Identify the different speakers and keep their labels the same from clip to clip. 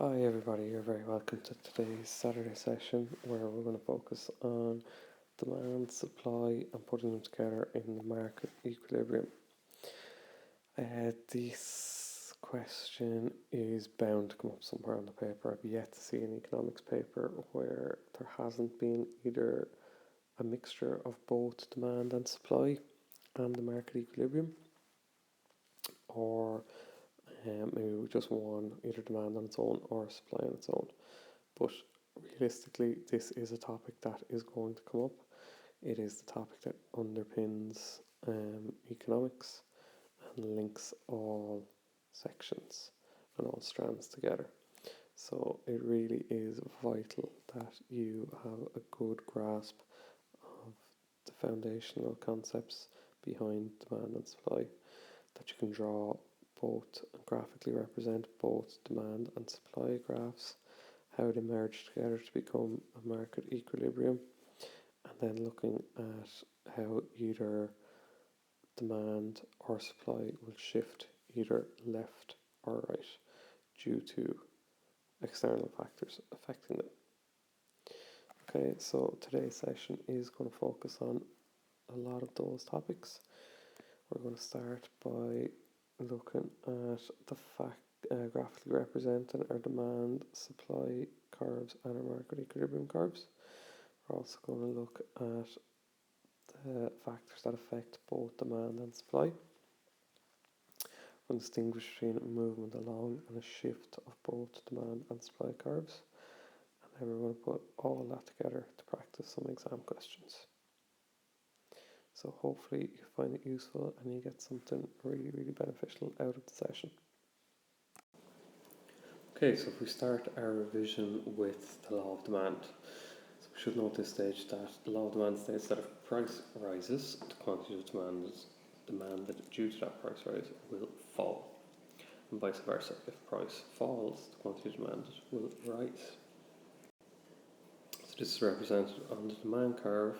Speaker 1: Hi everybody, you're very welcome to today's Saturday session where we're going to focus on demand, supply and putting them together in the market equilibrium. This question is bound to come up somewhere on the paper. I've yet to see an economics paper where there hasn't been either a mixture of both demand and supply and the market equilibrium, or maybe just one, either demand on its own or supply on its own. But realistically, this is a topic that is going to come up. It is the topic that underpins economics and links all sections and all strands together. So it really is vital that you have a good grasp of the foundational concepts behind demand and supply, that you can draw both and graphically represent both demand and supply graphs, how they merge together to become a market equilibrium, and then looking at how either demand or supply will shift either left or right due to external factors affecting them. Okay, so today's session is going to focus on a lot of those topics. We're going to start by looking at the graphically representing our demand, supply curves and our market equilibrium curves. We're also going to look at the factors that affect both demand and supply. We'll distinguish between a movement along and a shift of both demand and supply curves. And then we're going to put all that together to practice some exam questions. So hopefully you find it useful and you get something really, really beneficial out of the session. Okay, so if we start our revision with the law of demand. So we should know at this stage that the law of demand states that if price rises, the quantity of demanded due to that price rise will fall. And vice versa, if price falls, the quantity demanded will rise. So this is represented on the demand curve,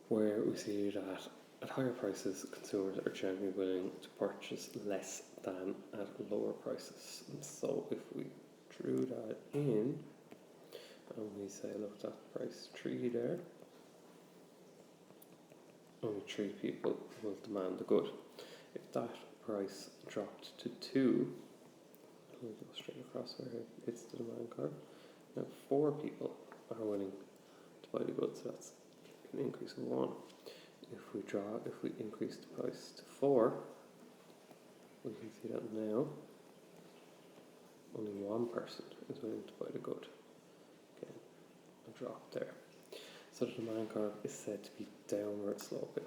Speaker 1: where we see that at higher prices, consumers are generally willing to purchase less than at lower prices. And so if we drew that in, and we say, look, that price 3 there, only 3 people will demand the good. If that price dropped to 2, we'll go straight across where it's the demand curve. Now 4 people are willing to buy the good, so that's an increase of 1. If we increase the price to 4, we can see that now only 1 person is willing to buy the good. Again, a drop there. So the demand curve is said to be downward sloping.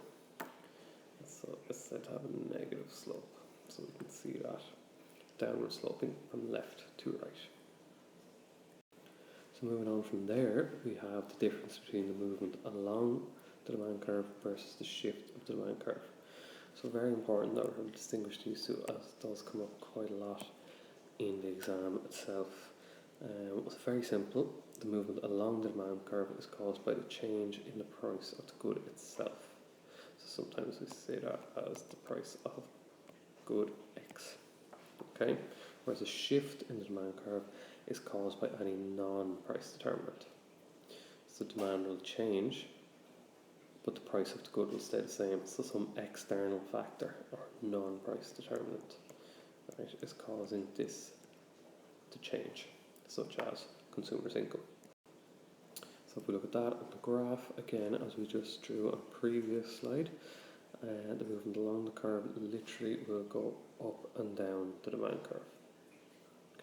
Speaker 1: So it's said to have a negative slope. So we can see that downward sloping from left to right. So moving on from there, we have the difference between the movement along the demand curve versus the shift of the demand curve. So very important that we're able to distinguish these two, as it does come up quite a lot in the exam itself. It's very simple. The movement along the demand curve is caused by the change in the price of the good itself. So sometimes we say that as the price of good X. Okay? Whereas a shift in the demand curve is caused by any non-price determinant. So demand will change, but the price of the good will stay the same. So some external factor or non-price determinant, right, is causing this to change, such as consumers' income. So if we look at that on the graph again, as we just drew on a previous slide, the movement along the curve literally will go up and down the demand curve.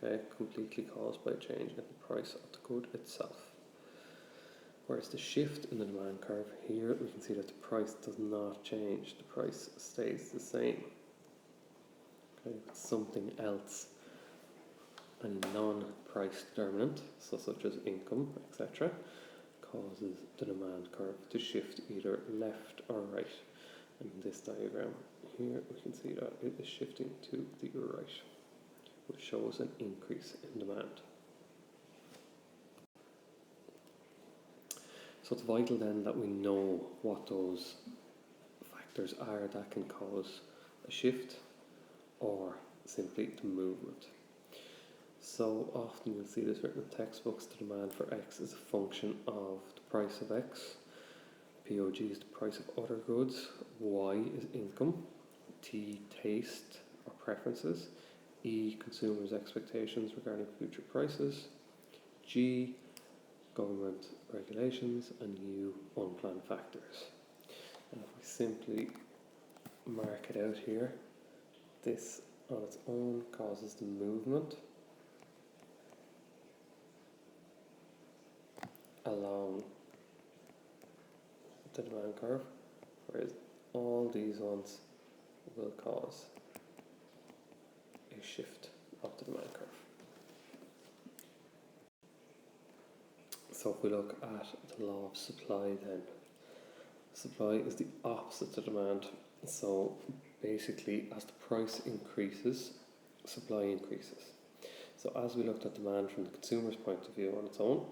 Speaker 1: Okay, completely caused by a change in the price of the good itself. Whereas the shift in the demand curve here, we can see that the price does not change. The price stays the same. Okay, but something else, a non-price determinant, so such as income, etc., causes the demand curve to shift either left or right. And in this diagram here, we can see that it is shifting to the right, which shows an increase in demand. So it's vital then that we know what those factors are that can cause a shift or simply the movement. So often you'll see this written in textbooks: the demand for X is a function of the price of X. POG is the price of other goods. Y is income. T, taste or preferences. E, consumers' expectations regarding future prices. G, government regulations. And U, unplanned factors. And if we simply mark it out here, this on its own causes the movement along the demand curve, whereas all these ones will cause a shift of the demand curve. So if we look at the law of supply then, supply is the opposite to demand. So basically, as the price increases, supply increases. So as we looked at demand from the consumer's point of view on its own,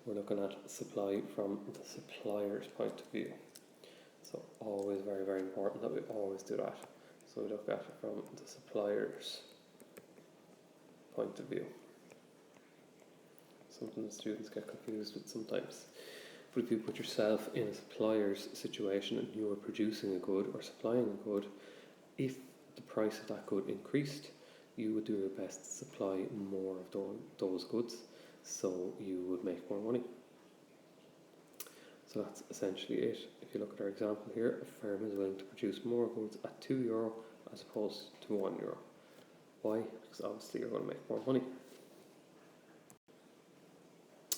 Speaker 1: we're looking at supply from the supplier's point of view. So always very, very important that we always do that. So we look at it from the supplier's point of view. Something students get confused with sometimes. But if you put yourself in a supplier's situation and you are producing a good or supplying a good, if the price of that good increased, you would do your best to supply more of those goods, so you would make more money. So that's essentially it. If you look at our example here, a firm is willing to produce more goods at €2 as opposed to €1. Why? Because obviously you're going to make more money.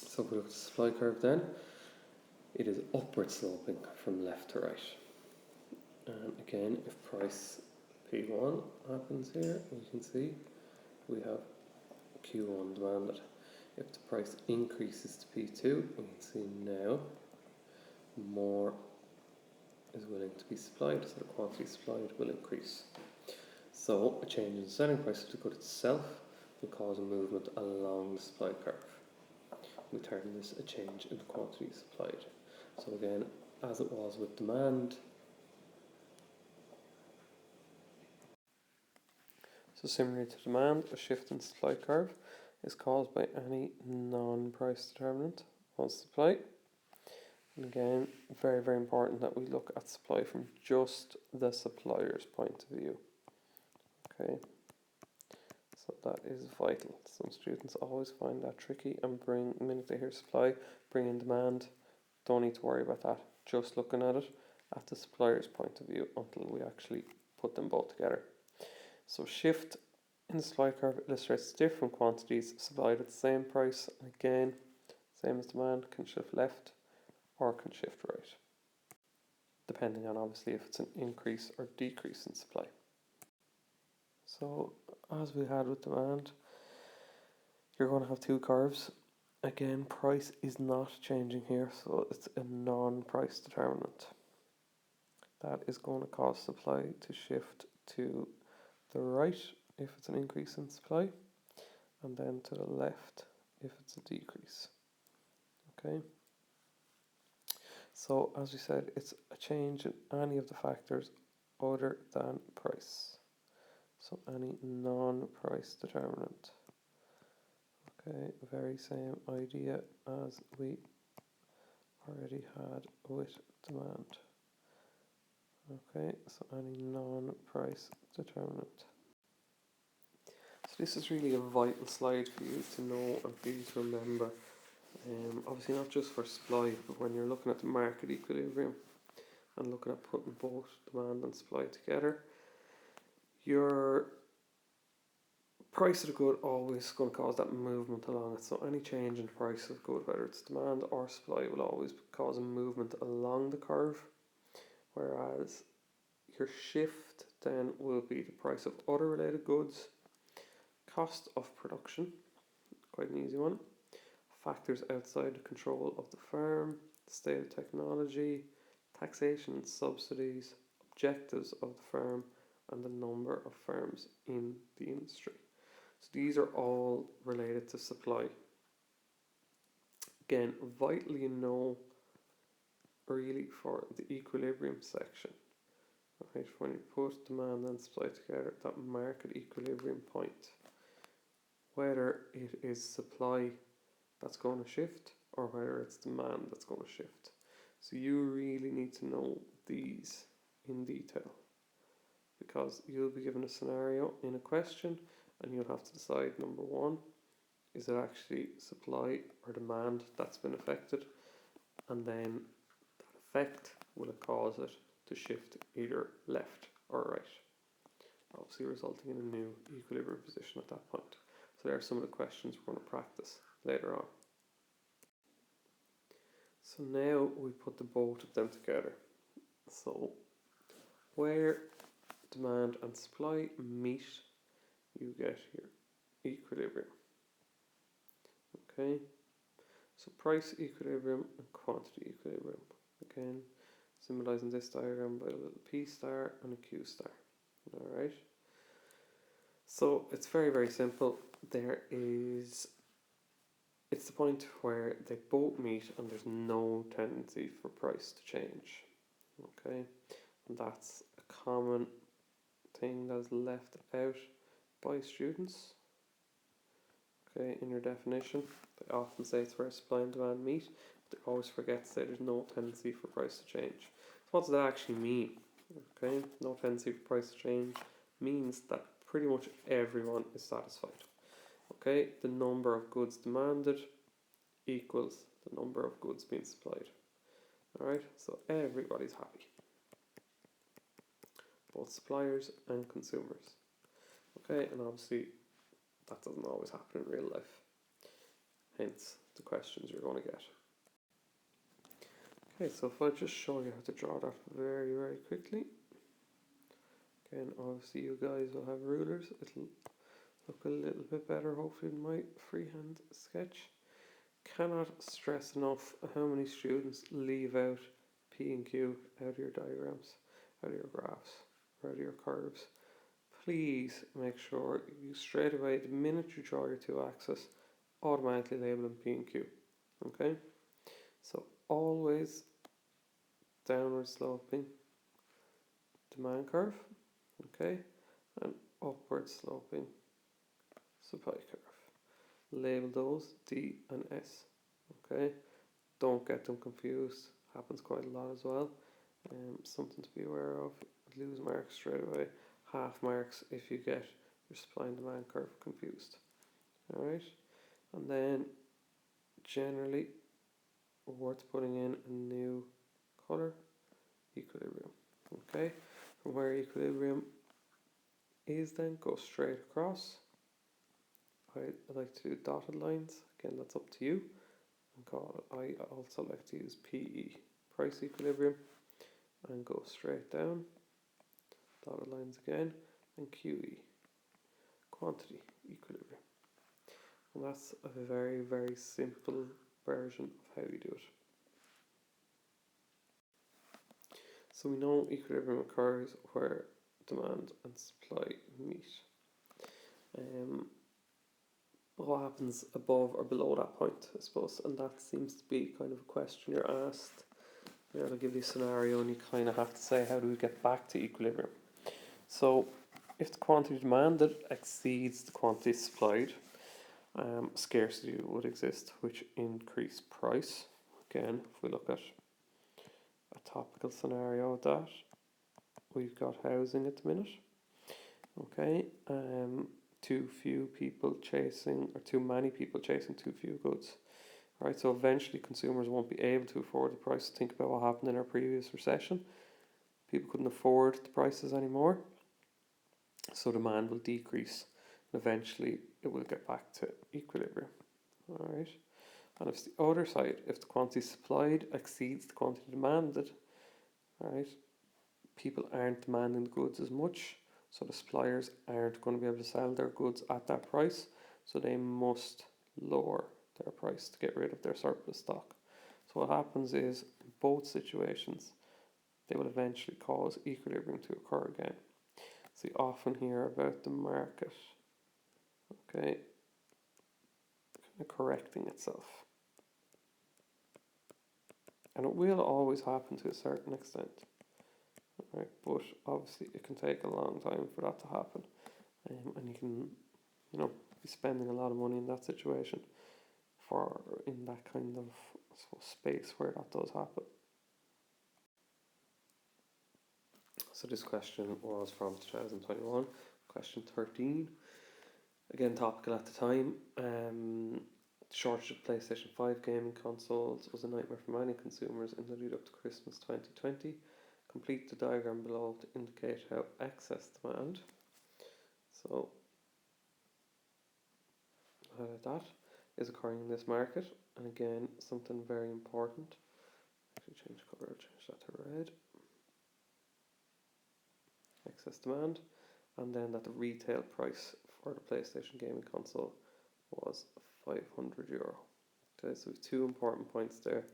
Speaker 1: So if we look at the supply curve then, it is upward sloping from left to right. And again, if price P1 happens here, we can see we have Q1 demanded. If the price increases to P2, we can see now more is willing to be supplied, so the quantity supplied will increase. So a change in the selling price of the good itself will cause a movement along the supply curve. We term this a change in the quantity supplied. So again, as it was with demand, so similarly to demand, a shift in supply curve is caused by any non-price determinant of supply. And again, very, very important that we look at supply from just the supplier's point of view. Okay, so that is vital. Some students always find that tricky and the minute they hear supply, bring in demand. Don't need to worry about that. Just looking at it at the supplier's point of view until we actually put them both together. So shift in the supply curve illustrates different quantities supplied at the same price. Again, same as demand, can shift left or can shift right, depending on obviously if it's an increase or decrease in supply. So as we had with demand, you're going to have two curves. Again, price is not changing here, so it's a non-price determinant. That is going to cause supply to shift to the right if it's an increase in supply, and then to the left if it's a decrease. Okay. So as we said, it's a change in any of the factors other than price. So any non-price determinant. Okay, very same idea as we already had with demand. Okay, so any non-price determinant. So this is really a vital slide for you to know and for you to remember. Obviously not just for supply, but when you're looking at the market equilibrium and looking at putting both demand and supply together, your price of the good always going to cause that movement along it. So any change in price of good, whether it's demand or supply, will always cause a movement along the curve, whereas your shift then will be the price of other related goods, cost of production, quite an easy one, factors outside the control of the firm, state of technology, taxation and subsidies, objectives of the firm, and the number of firms in the industry. So these are all related to supply. Again, vitally know really for the equilibrium section. Right, when you put demand and supply together, that market equilibrium point, whether it is supply that's going to shift or whether it's demand that's going to shift. So you really need to know these in detail, because you'll be given a scenario in a question and you'll have to decide, number one, is it actually supply or demand that's been affected, and then that effect will it cause it to shift either left or right, obviously resulting in a new equilibrium position at that point. So there are some of the questions we're going to practice later on. So now we put the both of them together. So where demand and supply meet, you get your equilibrium. Okay, so price equilibrium and quantity equilibrium. Again, symbolizing this diagram by a little P star and a Q star. Alright, so it's very, very simple. It's the point where they both meet and there's no tendency for price to change. Okay, and that's a common thing that's left out by students. Okay, in your definition, they often say it's where supply and demand meet, but they always forget to say there's no tendency for price to change. So what does that actually mean? Okay, no tendency for price to change means that pretty much everyone is satisfied. Okay, the number of goods demanded equals the number of goods being supplied. Alright, so everybody's happy, both suppliers and consumers. Okay, and obviously that doesn't always happen in real life, hence the questions you're going to get. Okay, so if I just show you how to draw that very, very quickly. Again, obviously you guys will have rulers. It'll look a little bit better hopefully than my freehand sketch. Cannot stress enough how many students leave out P and Q out of your diagrams, out of your graphs, or out of your curves. Please make sure you straight away, the minute you draw your two axes, automatically label them P and Q. Okay, so always downward sloping demand curve, okay, and upward sloping supply curve. Label those D and S. Okay, don't get them confused, happens quite a lot as well. Something to be aware of, lose marks straight away, half marks if you get your supply and demand curve confused. Alright, and then generally worth putting in a new colour, equilibrium. Okay, from where equilibrium is, then go straight across. I like to do dotted lines, again that's up to you, and call it, I also like to use PE, price equilibrium, and go straight down, dotted lines again, and QE, quantity equilibrium. And that's a very, very simple version of how you do it. So we know equilibrium occurs where demand and supply meet. What happens above or below that point, I suppose, and that seems to be kind of a question you're asked. They'll give you a scenario and you kind of have to say, how do we get back to equilibrium? So if the quantity demanded exceeds the quantity supplied, scarcity would exist, which increase price. Again, if we look at a topical scenario of that, we've got housing at the minute. Okay, too few people chasing, or too many people chasing too few goods. Right, so eventually consumers won't be able to afford the price. Think about what happened in our previous recession. People couldn't afford the prices anymore, so demand will decrease. Eventually it will get back to equilibrium. Alright, and if it's the other side, if the quantity supplied exceeds the quantity demanded, right, people aren't demanding the goods as much, so the suppliers aren't going to be able to sell their goods at that price, so they must lower their price to get rid of their surplus stock. So what happens is, in both situations, they will eventually cause equilibrium to occur again. So you often hear about the market, okay, kind of correcting itself. And it will always happen to a certain extent. Right, but obviously it can take a long time for that to happen, and you can, be spending a lot of money in that situation in that kind of, I suppose, space where that does happen. So this question was from 2021, question 13. Again, topical at the time. The shortage of PlayStation 5 gaming consoles was a nightmare for many consumers in the lead up to Christmas 2020. Complete the diagram below to indicate how excess demand, so that is occurring in this market. And again, something very important. Actually, change colour, change that to red. Excess demand, and then that the retail price for the PlayStation gaming console was €500. Okay, so we have 2 important points there.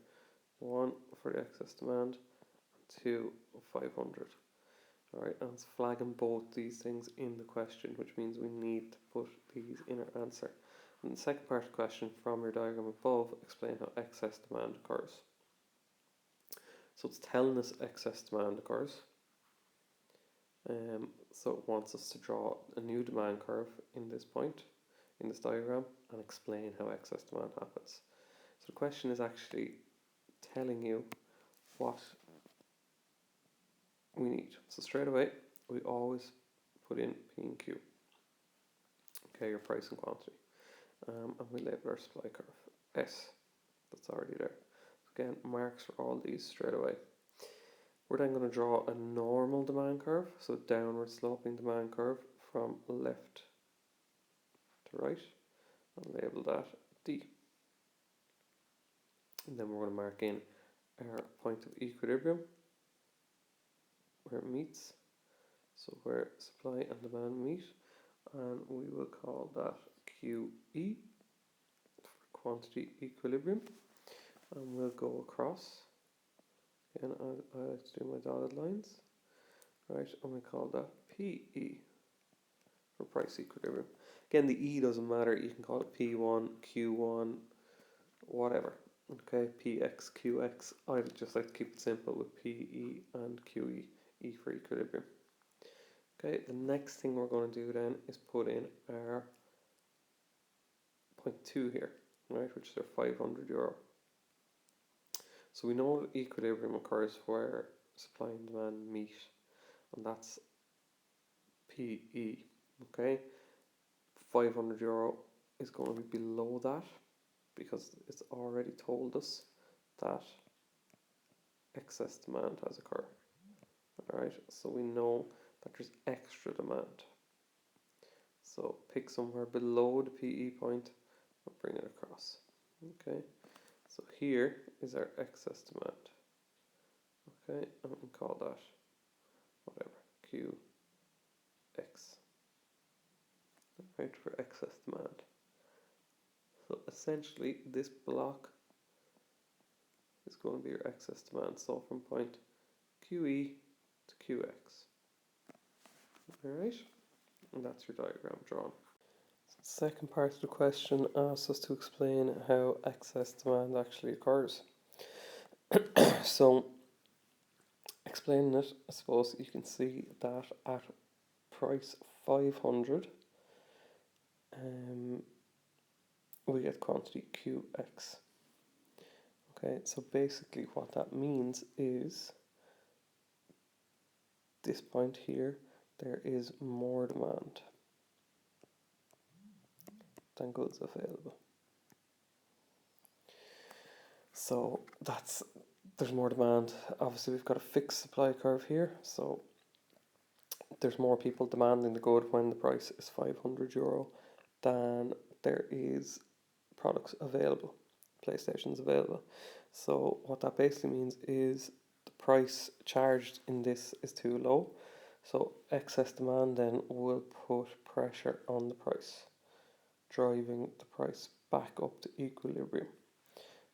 Speaker 1: 1 for the excess demand, and 2 500. Alright, and it's flagging both these things in the question, which means we need to put these in our answer. And the second part of the question, from your diagram above, explain how excess demand occurs. So it's telling us excess demand occurs. So it wants us to draw a new demand curve in this point, in this diagram, and explain how excess demand happens. So the question is actually telling you what we need. So straight away, we always put in P and Q. Okay, your price and quantity. And we label our supply curve S. That's already there. So again, marks for all these straight away. We're then going to draw a normal demand curve, so downward sloping demand curve from left to right, and label that D. And then we're going to mark in our point of equilibrium, where it meets, so where supply and demand meet, and we will call that QE, for quantity equilibrium, and we'll go across. And I like to do my dotted lines, right? And we call that PE for price equilibrium. Again, the E doesn't matter. You can call it P1, Q1, whatever. Okay, PX, QX. I just like to keep it simple with PE and QE, E for equilibrium. Okay, the next thing we're going to do then is put in our point 2 here, right, which is our €500. So we know that equilibrium occurs where supply and demand meet, and that's PE. Okay, €500 is going to be below that because it's already told us that excess demand has occurred. Alright, so we know that there's extra demand. So pick somewhere below the PE point and bring it across. Okay. So here is our excess demand. Okay, and we can call that whatever, QX. Right, for excess demand. So essentially this block is going to be your excess demand. So from point QE to QX. Alright, and that's your diagram drawn. Second part of the question asks us to explain how excess demand actually occurs. So, explaining it, I suppose you can see that at price 500, we get quantity QX. Okay, so basically what that means is this point here, there is more demand than goods available. So there's more demand. Obviously we've got a fixed supply curve here, so there's more people demanding the good when the price is €500 than there is products available, PlayStations available. So what that basically means is the price charged in this is too low, so excess demand then will put pressure on the price, driving the price back up to equilibrium.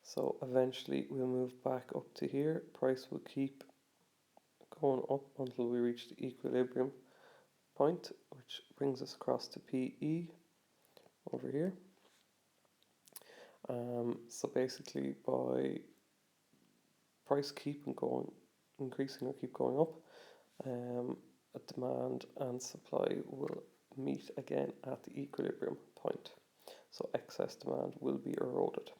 Speaker 1: So eventually we'll move back up to here. Price will keep going up until we reach the equilibrium point, which brings us across to PE over here. So basically by price keeping going, increasing or keep going up, demand and supply will meet again at the equilibrium point. So excess demand will be eroded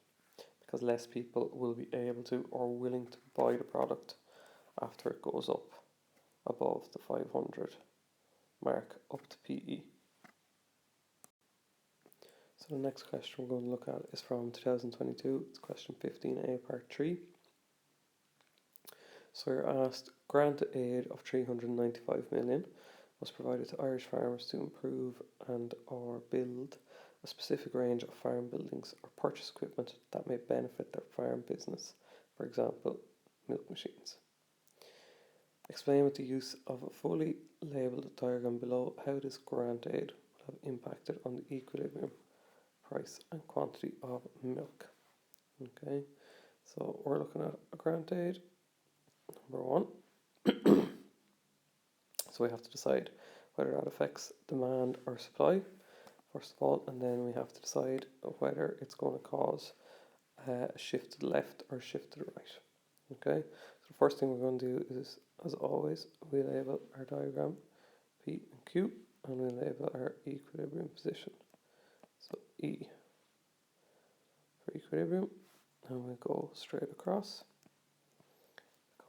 Speaker 1: because less people will be able to or willing to buy the product after it goes up above the 500 mark up to PE. So the next question we're going to look at is from 2022. It's question 15A, part 3. So you're asked, grant aid of 395 million was provided to Irish farmers to improve and or build a specific range of farm buildings or purchase equipment that may benefit their farm business, for example, milk machines. Explain with the use of a fully labelled diagram below how this grant aid would have impacted on the equilibrium price and quantity of milk. Okay, so we're looking at a grant aid, number 1. So we have to decide whether that affects demand or supply, first of all, and then we have to decide whether it's going to cause a shift to the left or shift to the right. Okay, so the first thing we're going to do is, as always, we label our diagram P and Q, and we label our equilibrium position. So E for equilibrium, and we go straight across.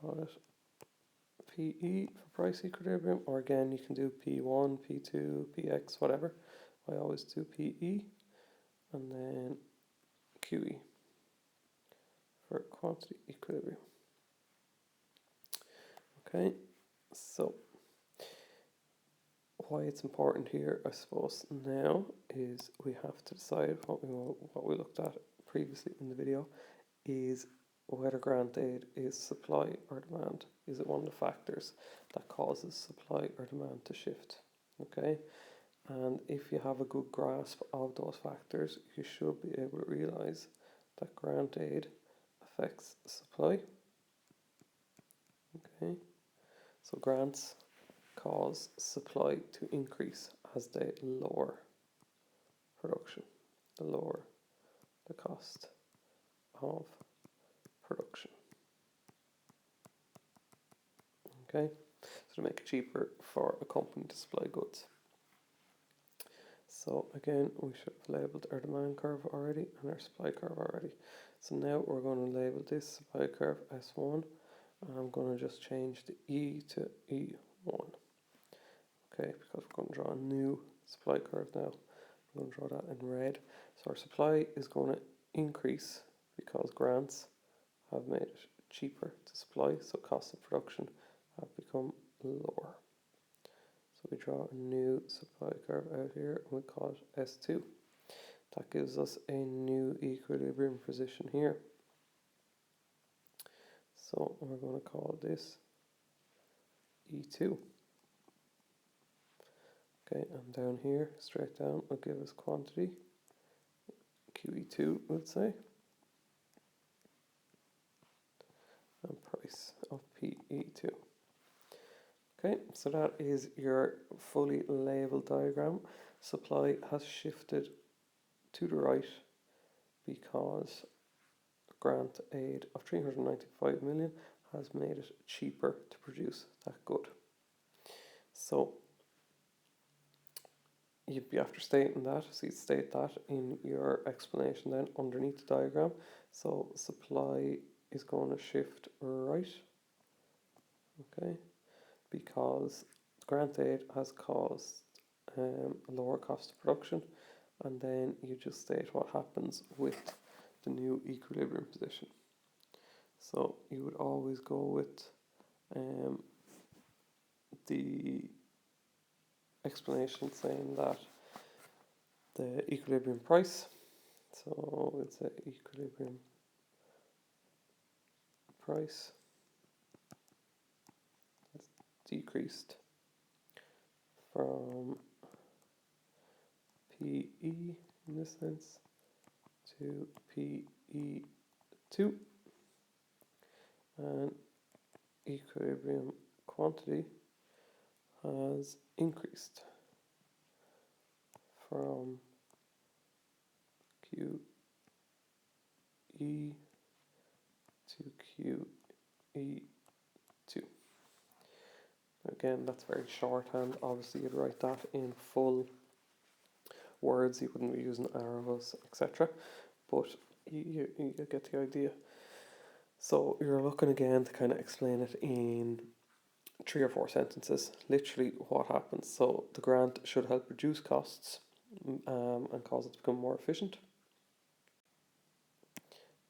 Speaker 1: Call it PE for price equilibrium, or again you can do P1, P2, PX, whatever. I always do PE, and then QE for quantity equilibrium. Okay, so why it's important here, I suppose, now is we have to decide what we looked at previously in the video is whether grant aid is supply or demand. Is it one of the factors that causes supply or demand to shift? Okay, and if you have a good grasp of those factors, you should be able to realize that grant aid affects supply. Okay, so grants cause supply to increase as they lower production, they lower the cost of production. Okay, so to make it cheaper for a company to supply goods. So again, we should have labelled our demand curve already and our supply curve already. So now we're going to label this supply curve S1, and I'm going to just change the E to E1. Okay, because we're going to draw a new supply curve now. I'm going to draw that in red. So our supply is going to increase because grants have made it cheaper to supply, so costs of production have become lower. So we draw a new supply curve out here, and we call it S2. That gives us a new equilibrium position here. So we're going to call this E2. Okay, and down here, straight down, will give us quantity, QE2, we'll say, and price of PE2. Okay, so that is your fully labelled diagram. Supply has shifted to the right because grant aid of 395 million has made it cheaper to produce that good. So you'd be after stating that, so you'd state that in your explanation then underneath the diagram. So supply is going to shift right, okay, because grant aid has caused a lower cost of production, and then you just state what happens with the new equilibrium position. So you would always go with the explanation saying that the equilibrium price, so it's an equilibrium price has decreased from PE in this sense to PE2, and equilibrium quantity has increased from QE to QE2. Again, that's very shorthand. Obviously, you'd write that in full words. You wouldn't be using arrows, etc. But you get the idea. So you're looking again to kind of explain it in 3 or 4 sentences. Literally what happens. So the grant should help reduce costs and cause it to become more efficient.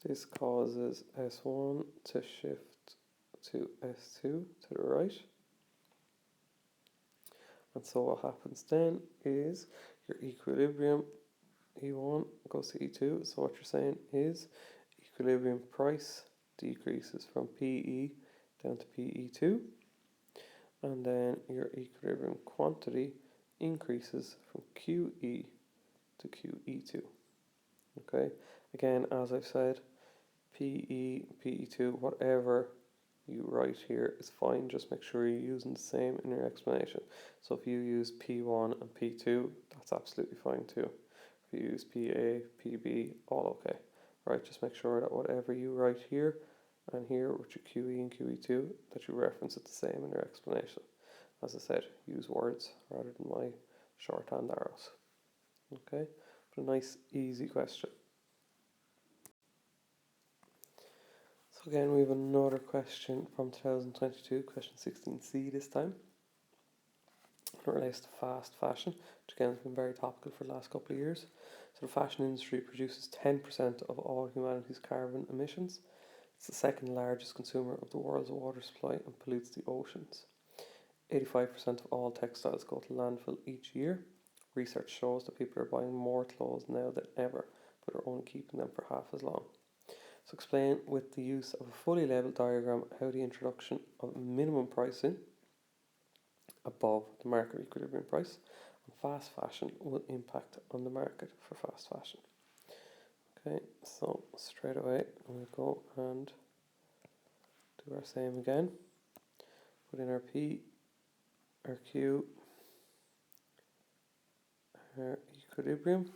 Speaker 1: This causes S1 to shift to S2 to the right. And so what happens then is your equilibrium E1 goes to E2. So what you're saying is equilibrium price decreases from PE down to PE2. And then your equilibrium quantity increases from QE to QE2. Okay, again, as I've said, PE, PE2, whatever you write here is fine. Just make sure you're using the same in your explanation. So if you use P1 and P2, that's absolutely fine too. If you use PA, PB, all okay. Right, just make sure that whatever you write here and here with your QE and QE2, that you reference it the same in your explanation. As I said, use words rather than my shorthand arrows. Okay, but a nice easy question. So again, we have another question from 2022, question 16C this time. It relates to fast fashion, which again has been very topical for the last couple of years. So the fashion industry produces 10% of all humanity's carbon emissions. It's the second largest consumer of the world's water supply and pollutes the oceans. 85% of all textiles go to landfill each year. Research shows that people are buying more clothes now than ever, but are only keeping them for half as long. So explain with the use of a fully labelled diagram how the introduction of minimum pricing above the market equilibrium price on fast fashion will impact on the market for fast fashion. Okay, so straight away we'll go and do our same again. Put in our P, our Q, our equilibrium,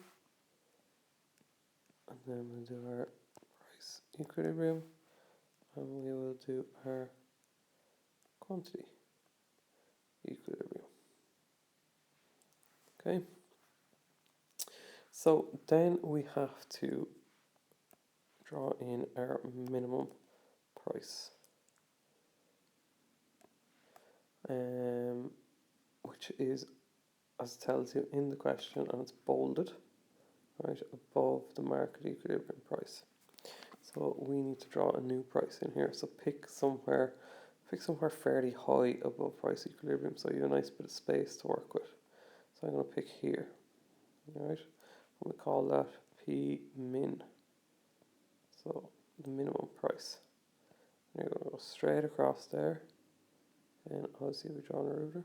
Speaker 1: and then we'll do our price equilibrium, and we will do our quantity equilibrium. Okay, so then we have to draw in our minimum price, which is, as it tells you in the question, and it's bolded, right above the market equilibrium price. So we need to draw a new price in here. So pick somewhere fairly high above price equilibrium, so you have a nice bit of space to work with. So I'm going to pick here, all right? And we call that P min. So the minimum price. And you're going to go straight across there, and obviously we draw a ruler.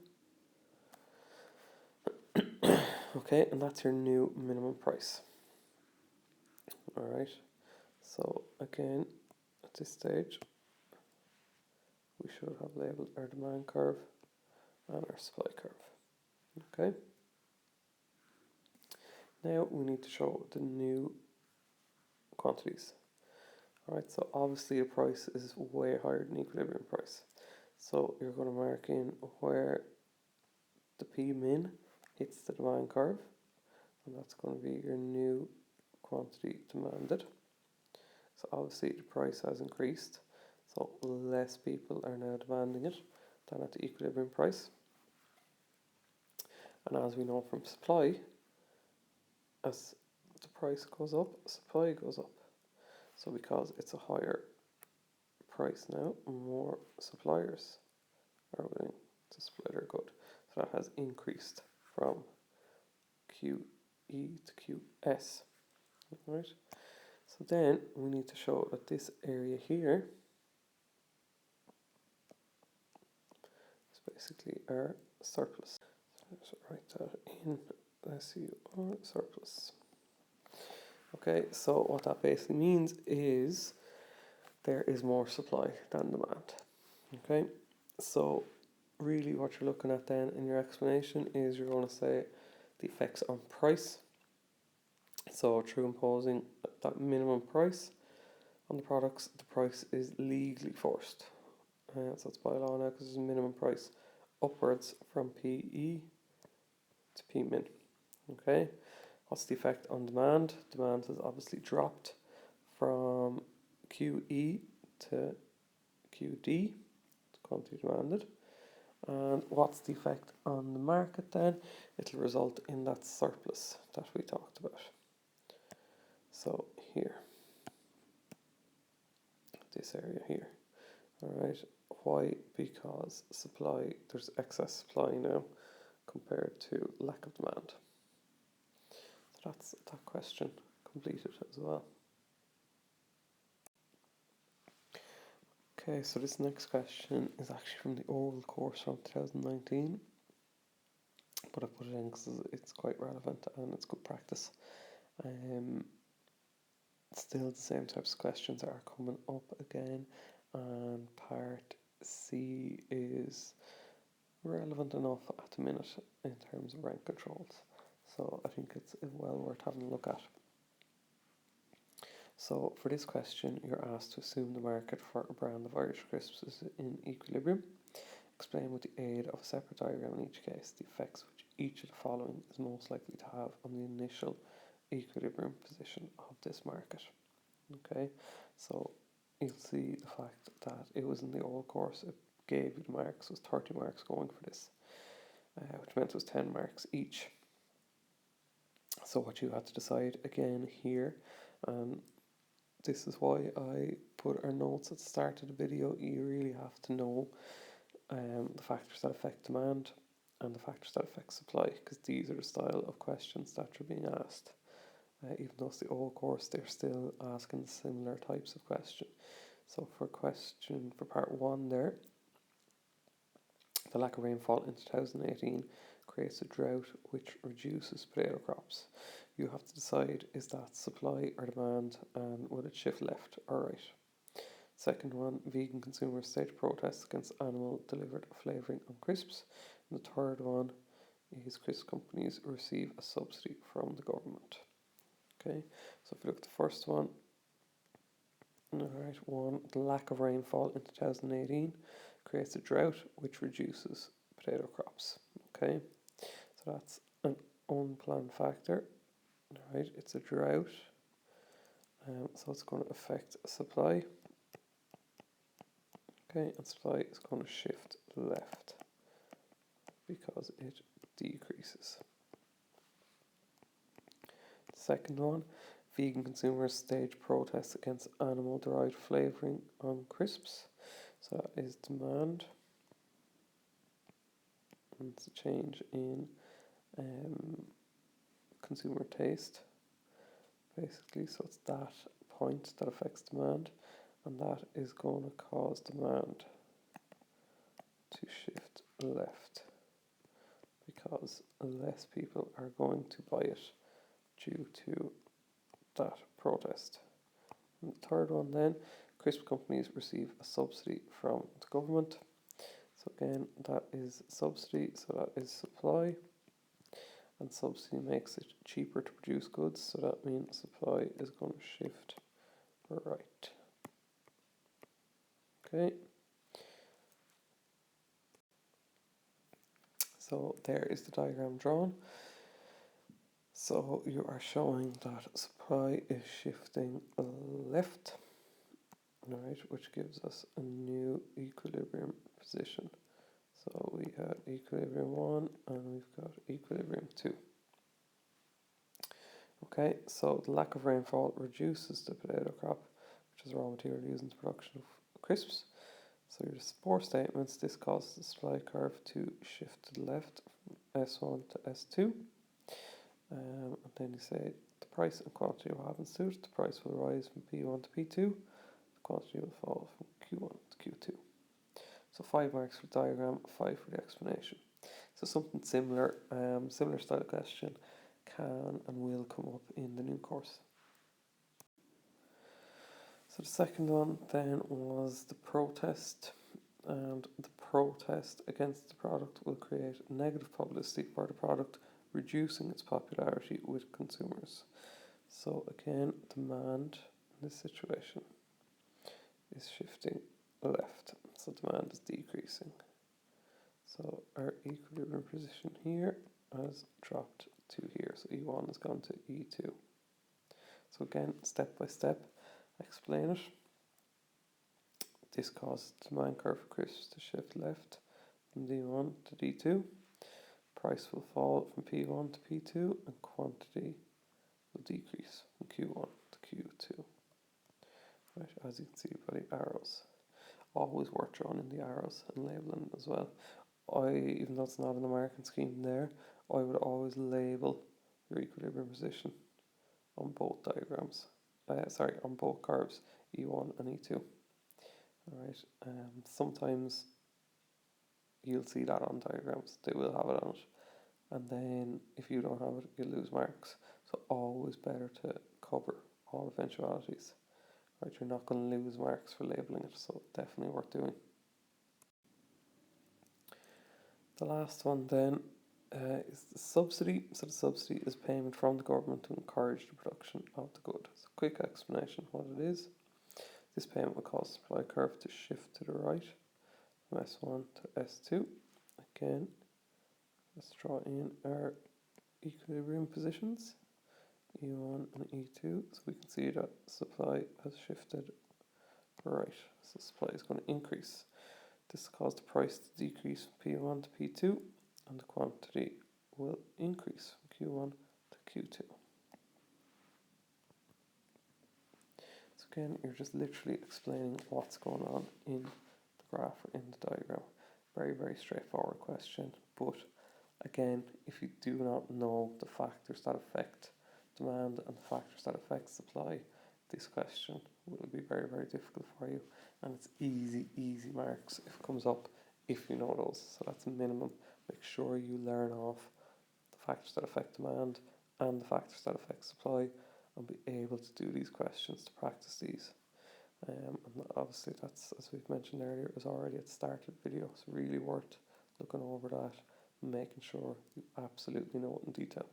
Speaker 1: Okay, and that's your new minimum price. All right. So again, at this stage, we should have labelled our demand curve and our supply curve. Okay. Now we need to show the new quantities. Alright, so obviously a price is way higher than equilibrium price. So you're going to mark in where the P min hits the demand curve, and that's going to be your new quantity demanded. So obviously the price has increased, so less people are now demanding it than at the equilibrium price. And as we know from supply, as the price goes up, supply goes up. So because it's a higher price now, more suppliers are willing to supply their good. So that has increased from QE to QS. Right? So then we need to show that this area here is basically our surplus. So let's write that in SUR surplus. Okay, so what that basically means is there is more supply than demand. Okay, so really what you're looking at then in your explanation is you're going to say the effects on price. So through imposing that minimum price on the products, the price is legally forced. So it's by law now because it's a minimum price upwards from PE to P min. Okay, what's the effect on demand? Demand has obviously dropped from QE to QD, quantity demanded. And what's the effect on the market then? It'll result in that surplus that we talked about. So here, this area here. Alright, why? Because supply, there's excess supply now compared to lack of demand. So that's that question completed as well. Okay, so this next question is actually from the oral course from 2019, but I put it in because it's quite relevant and it's good practice. Still the same types of questions are coming up again, and part C is relevant enough at the minute in terms of rank controls, so I think it's well worth having a look at. So for this question, you're asked to assume the market for a brand of Irish crisps is in equilibrium. Explain with the aid of a separate diagram in each case the effects which each of the following is most likely to have on the initial equilibrium position of this market. Okay, so you'll see the fact that it was in the old course, it gave you the marks, it was 30 marks going for this, which meant it was 10 marks each. So what you had to decide again here, this is why I put our notes at the start of the video, you really have to know the factors that affect demand and the factors that affect supply, because these are the style of questions that you're being asked. Even though it's the old course, they're still asking similar types of question. So for part 1 there, the lack of rainfall in 2018 creates a drought which reduces potato crops. You have to decide, is that supply or demand, and will it shift left or right? Second one, vegan consumers stage protests against animal delivered flavouring on crisps. And the third one is crisp companies receive a subsidy from the government. Okay, so if we look at the first one, alright, the lack of rainfall in 2018 creates a drought which reduces potato crops. Okay, so that's an unplanned factor. Alright, it's a drought, so it's going to affect supply. Okay, and supply is going to shift left because it decreases. Second one, vegan consumers stage protests against animal-derived flavouring on crisps. So that is demand. And it's a change in consumer taste, basically. So it's that point that affects demand, and that is going to cause demand to shift left because less people are going to buy it due to that protest. And the third one then, crisp companies receive a subsidy from the government. So again, that is subsidy, so that is supply. And subsidy makes it cheaper to produce goods, so that means supply is going to shift right. Okay. So there is the diagram drawn. So you are showing that supply is shifting left, right, which gives us a new equilibrium position. So we have equilibrium 1 and we've got equilibrium 2. Okay, so the lack of rainfall reduces the potato crop, which is raw material used in the production of crisps. So your 4 statements, this causes the supply curve to shift to the left from S1 to S2. And then you say the price and quantity will happen to it. The price will rise from P1 to P2. The quantity will fall from Q1 to Q2. So 5 marks for the diagram, 5 for the explanation. So something similar, similar style question can and will come up in the new course. So the second one then was the protest, and the protest against the product will create negative publicity for the product, reducing its popularity with consumers. So again, demand in this situation is shifting left, so demand is decreasing. So our equilibrium position here has dropped to here. So E1 has gone to E2. So again, step by step, explain it. This causes the demand curve for crisps to shift left from D1 to D2. Price will fall from P1 to P2 and quantity will decrease from Q1 to Q2. Right, as you can see by the arrows. Always worth drawing in the arrows and labeling as well. Even though it's not an American scheme there, I would always label your equilibrium position on both diagrams. On both curves, E1 and E2. Alright, sometimes you'll see that on diagrams, they will have it on it. And then if you don't have it, you lose marks. So always better to cover all eventualities. Right, you're not going to lose marks for labeling it, so definitely worth doing. The last one then is the subsidy. So the subsidy is payment from the government to encourage the production of the good. So quick explanation of what it is. This payment will cause the supply curve to shift to the right from S1 to S2. Again, let's draw in our equilibrium positions, E1 and E2. So we can see that supply has shifted right. So supply is going to increase. This caused the price to decrease from P1 to P2, and the quantity will increase from Q1 to Q2. So again, you're just literally explaining what's going on in the graph or in the diagram. Very, very straightforward question, but again, if you do not know the factors that affect demand and the factors that affect supply, this question will be very, very difficult for you, and it's easy marks if it comes up if you know those. So that's a minimum. Make sure you learn off the factors that affect demand and the factors that affect supply and be able to do these questions to practice these. And obviously that's, as we've mentioned earlier, is already at the start of the video, so really worth looking over that and making sure you absolutely know it in detail.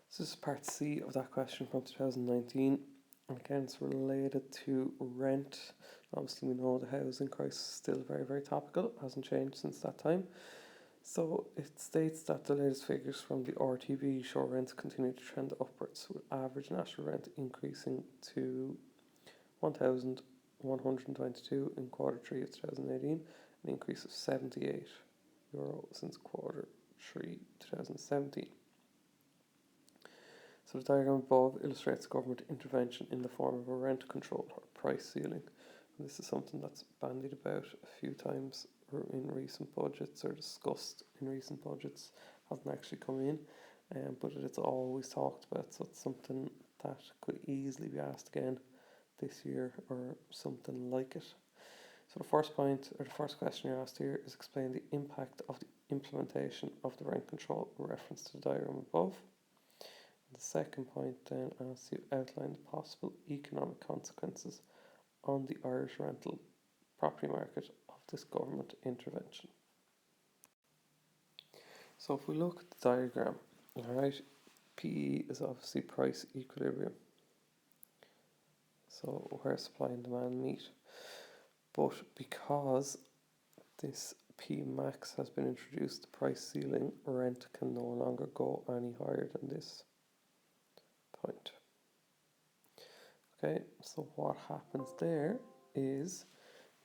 Speaker 1: So this is part C of that question from 2019, and again it's related to rent. Obviously we know the housing crisis is still very, very topical, it hasn't changed since that time. So it states that the latest figures from the RTB show rents continue to trend upwards, with average national rent increasing to €1,122 in quarter 3 of 2018, an increase of €78 since quarter 3 2017. So the diagram above illustrates government intervention in the form of a rent control or price ceiling. And this is something that's bandied about a few times in recent budgets, or discussed in recent budgets. Hasn't actually come in, but it's always talked about, so it's something that could easily be asked again this year or something like it. So the first point, or the first question you're asked here, is explain the impact of the implementation of the rent control with reference to the diagram above. And the second point then asks you outline the possible economic consequences on the Irish rental property market of this government intervention. So if we look at the diagram, alright, PE is obviously price equilibrium. So where supply and demand meet. But because this P max has been introduced, the price ceiling, rent can no longer go any higher than this point. Okay, so what happens there is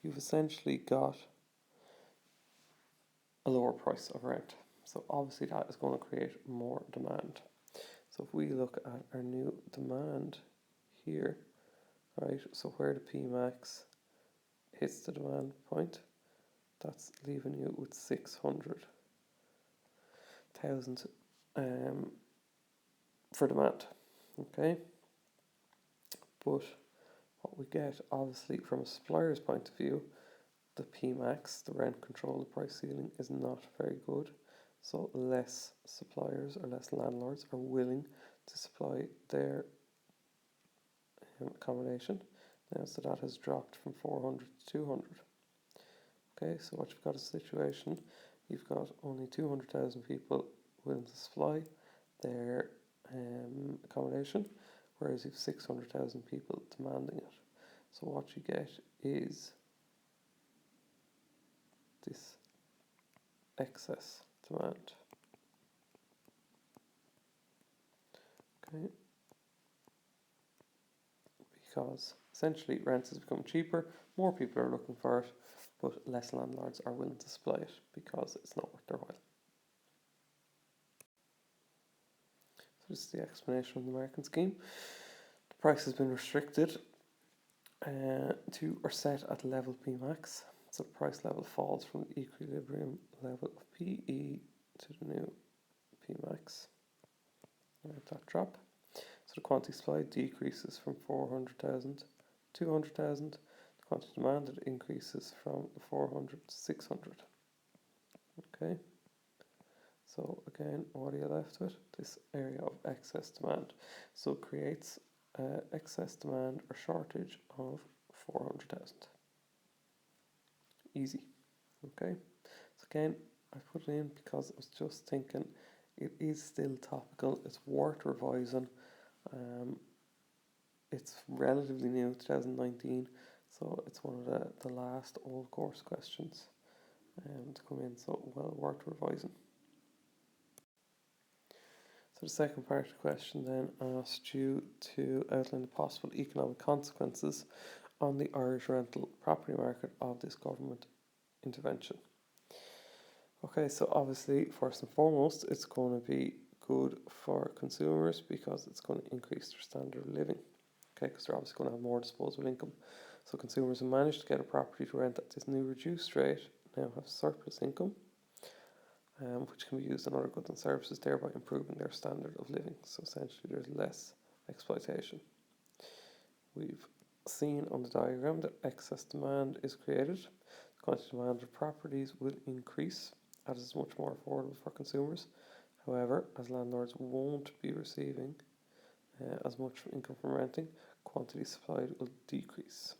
Speaker 1: you've essentially got a lower price of rent. So obviously that is going to create more demand. So if we look at our new demand here, right, so where the P max hits the demand point, that's leaving you with 600,000 for demand, okay? But what we get, obviously, from a supplier's point of view, the PMAX, the rent control, the price ceiling, is not very good. So less suppliers or less landlords are willing to supply their accommodation. Now, so that has dropped from 400 to 200. Okay, so what you've got is a situation, you've got only 200,000 people willing to supply their accommodation, whereas you've 600,000 people demanding it. So what you get is this excess demand. Okay. Because essentially rent has become cheaper, more people are looking for it, but less landlords are willing to supply it because it's not worth their while. So this is the explanation of the market scheme. The price has been restricted to or set at level P max. So the price level falls from the equilibrium level of PE to the new P max. That drop. So the quantity supplied decreases from 400,000 to 200,000. The quantity demanded increases from 400 to 600. Okay. So again, what are you left with? This area of excess demand. So it creates excess demand or shortage of 400,000. Easy. Okay. So again, I put it in because I was just thinking it is still topical. It's worth revising. It's relatively new, 2019, so it's one of the last old course questions to come in, so well worth revising. So the second part of the question then asked you to outline the possible economic consequences on the Irish rental property market of this government intervention. Okay, so obviously, first and foremost, it's going to be good for consumers because it's going to increase their standard of living. Okay, because they're obviously going to have more disposable income. So consumers who manage to get a property to rent at this new reduced rate now have surplus income, which can be used on other goods and services, thereby improving their standard of living. So essentially there's less exploitation. We've seen on the diagram that excess demand is created. The quantity demand of properties will increase as it's much more affordable for consumers. However, as landlords won't be receiving as much income from renting, quantity supplied will decrease,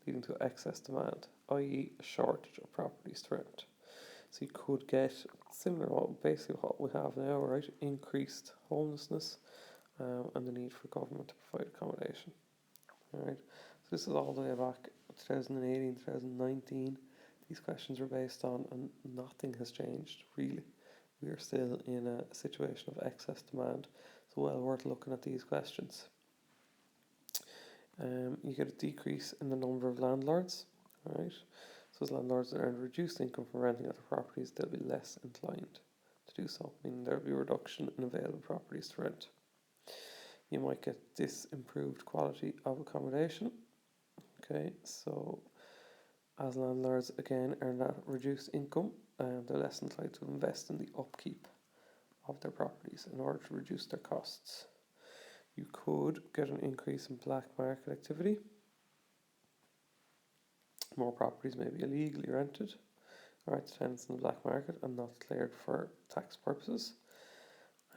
Speaker 1: leading to excess demand, i.e. a shortage of properties to rent. So you could get similar to basically what we have now, right? Increased homelessness and the need for government to provide accommodation. Alright, so this is all the way back 2018, 2019. These questions are based on, and nothing has changed really. We are still in a situation of excess demand, so well worth looking at these questions. You get a decrease in the number of landlords, right? So as landlords that earn reduced income from renting out their properties, they'll be less inclined to do so, meaning there'll be a reduction in available properties to rent. You might get this improved quality of accommodation. Okay, so as landlords again earn that reduced income, they're less inclined to invest in the upkeep of their properties in order to reduce their costs. You could get an increase in black market activity. More properties may be illegally rented or to tenants in the black market and not declared for tax purposes.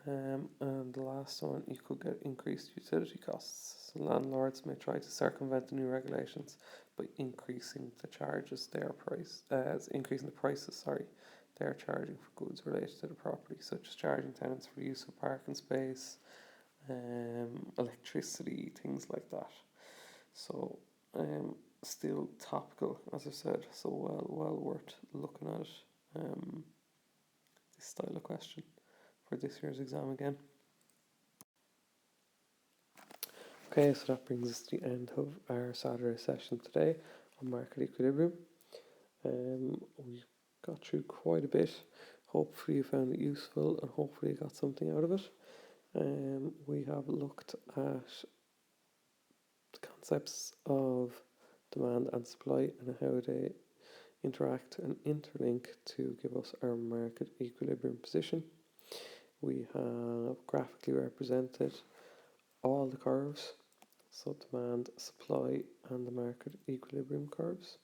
Speaker 1: And the last one, you could get increased utility costs. So landlords may try to circumvent the new regulations by increasing the charges increasing the prices they're charging for goods related to the property, such as charging tenants for use of parking space, electricity, things like that. So still topical, as I said, so well worth looking at this style of question for this year's exam again. Okay, so that brings us to the end of our Saturday session today on market equilibrium. We got through quite a bit. Hopefully you found it useful and hopefully you got something out of it. We have looked at the concepts of demand and supply and how they interact and interlink to give us our market equilibrium position. We have graphically represented all the curves, so demand, supply and the market equilibrium curves.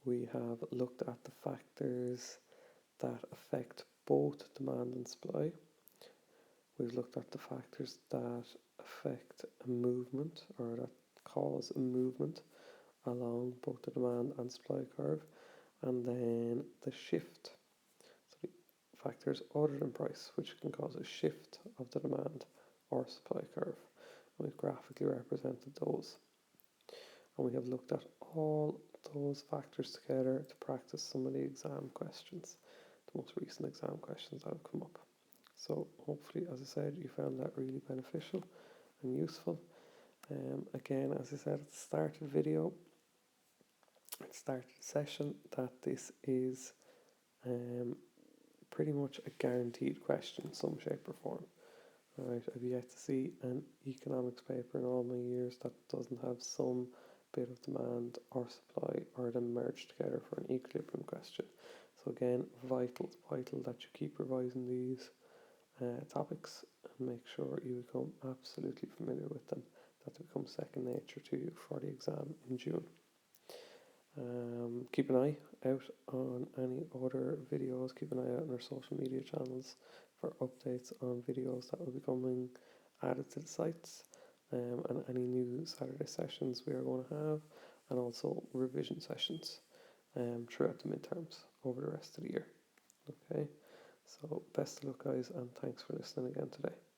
Speaker 1: We have looked at the factors that affect both demand and supply. We've looked at the factors that affect a movement or that cause a movement along both the demand and supply curve, and then the shift. So the factors other than price which can cause a shift of the demand or supply curve. And we've graphically represented those. And we have looked at all those factors together to practice some of the exam questions, the most recent exam questions that have come up. So hopefully, as I said, you found that really beneficial and useful. Again, as I said at the start of the video, at the start of the session, that this is pretty much a guaranteed question in some shape or form. Alright, I've yet to see an economics paper in all my years that doesn't have some bit of demand or supply or them merged together for an equilibrium question. So again, vital that you keep revising these topics and make sure you become absolutely familiar with them, that they become second nature to you for the exam in June. Keep an eye out on any other videos, keep an eye out on our social media channels for updates on videos that will be coming added to the sites, and any new Saturday sessions we are going to have, and also revision sessions throughout the midterms over the rest of the year. Okay, so best of luck guys, and thanks for listening again today.